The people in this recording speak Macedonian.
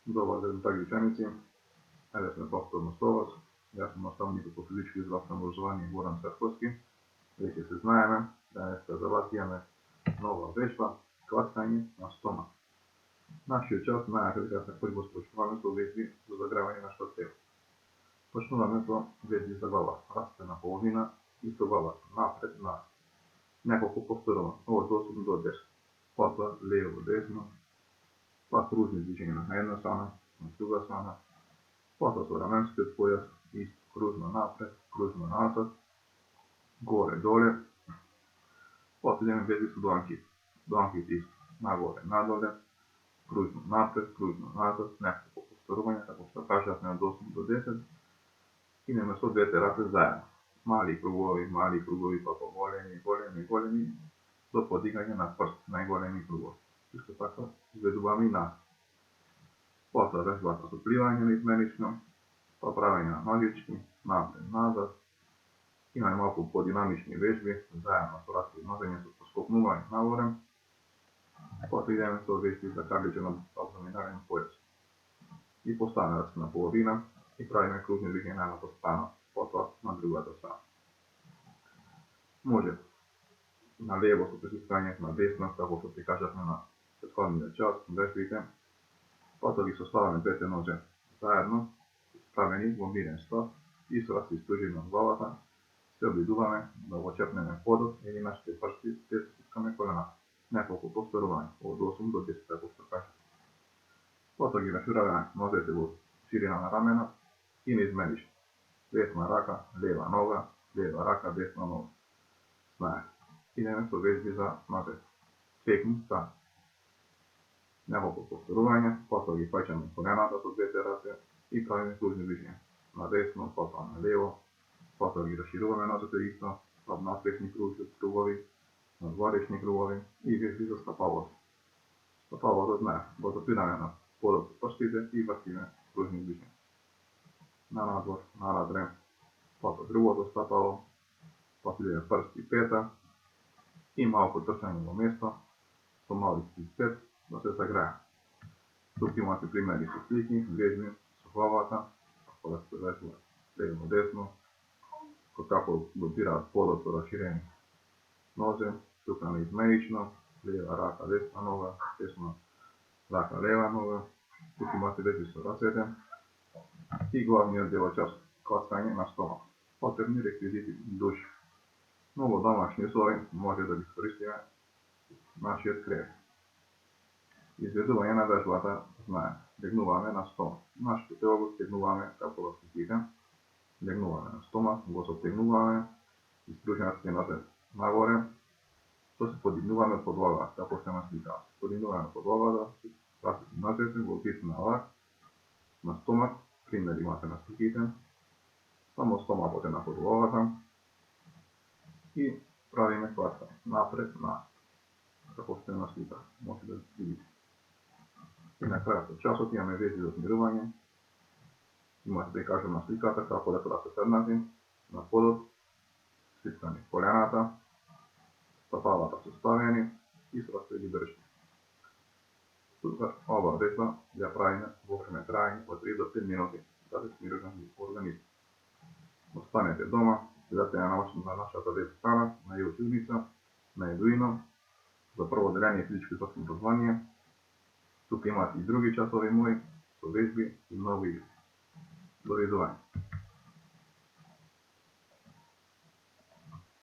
Dobar dan, dragi učenici. Ajde sme povtorno slovac. Ja sam nastavnik po fizički i zdravstveno obrazovanje Goran Cvetkovski. Već se znajeme da je za vas jedna nova vežba, klackanje na stomak. Naši čas najjače sa prvo spočuvаме со vežbi za zagravanje našeg tela. Počnuvаме со vežbi za glava, rastvena polovina i со glava, napred, nazad. Nekoliko повторova, od 8 do 10. Potom levo, desno, pa kružne движения на една страна, на друга страна, potom со раменскиот појас, исто кружно напред, кружно назад, горе, доле, potom идеме вежби со дланките. Дланките исто, нагоре, надоле, кружно напред, кружно назад, неколку повторувања, како што кажавме од 8 до 10, идеме со двете раце заедно. Мали кругови, па големи, големи, големи, до подигање на прст, најголеми кругови. Исто така изведуваме и назад. Потоа вежбата со пливање изменично, па правење на ногички, напред, назад. Имаме малку подинамични вежби, заедно со различни нозење со поскокнување нагоре. Потоа идеме со вежби за карличен абдоминален појас. И поставаме раце на половина и правиме кружни движења на едната страна, потоа на другата страна. Може на лево со присуствување, на десно, како што ти кажавме на претходниот час, вежбите. Потоа ги составаме двете нозе заедно, справени во мирен став и со раце испружени од главата, се обидуваме да го чепнеме подот или нашите прсти, те се стискаме колената. Неколку повторувања, од 8 до 10, како што кажа. Потоа ги мешураме нозете во ширина на рамена и неизменично. Десна рака, лева нога, лева рака, десна нога. Знаете. Идеме со вежби за нозете. Текни стан. Неколку повторувања, потоа ги фаќаме колената со двете раце и правиме кружни движења. На десно, потоа на лево, потоа ги расшируваме нозете исто, од настречни кругови, надворечни кругови и вежби за стапалото. Стапалото знае, го запираме на подот со прстите и вртиме кружни движења. На надвор, на надре, потоа другото стапало, потоа идеме прст и пета и малку трчање во место, со малки степ да се заграја. Тук имате примери со слики, вежби со главата, како да се вежба лево десно, како допираат подот со расширени нозе, тука неизменично, лева рака, десна нога, десна рака, лева нога, тук имате вежби со рацете и главниот дел од часот, клацкање на стомак. Потребни реквизити души. Многу домашни услови може да ги користиме нашиот кревет. Изведување на вежбата знае. Легнуваме на стомак. Нашето тело го стегнуваме како во сликите. Легнуваме на стомак, го сотегнуваме, испружени рацете нозе нагоре, што се подигнуваме под главата, како што на сликата. Подигнуваме под главата, рацете нозете во вид на лак, на стомак, пример имате на сликите, само стомакот е на под главата и правиме клацкање напред, назад, како што е на сликата. Може да видите. И на крајот од часот имаме вежби за смирување. Имате да ја кажам на сликата како да се седнати на подот, стискани колената, стапалата се ставени и со рацете ги држите. Тука ова вежба ја правиме во време трајање од 3 до 5 минути да се смирува организмот. Останете дома, гледате на нашата веб страна, на YouTube, на Eduino, за прво одделение физичко и здравствено образование. Тука имате и други часови мои со вежби и многу игри. До видување.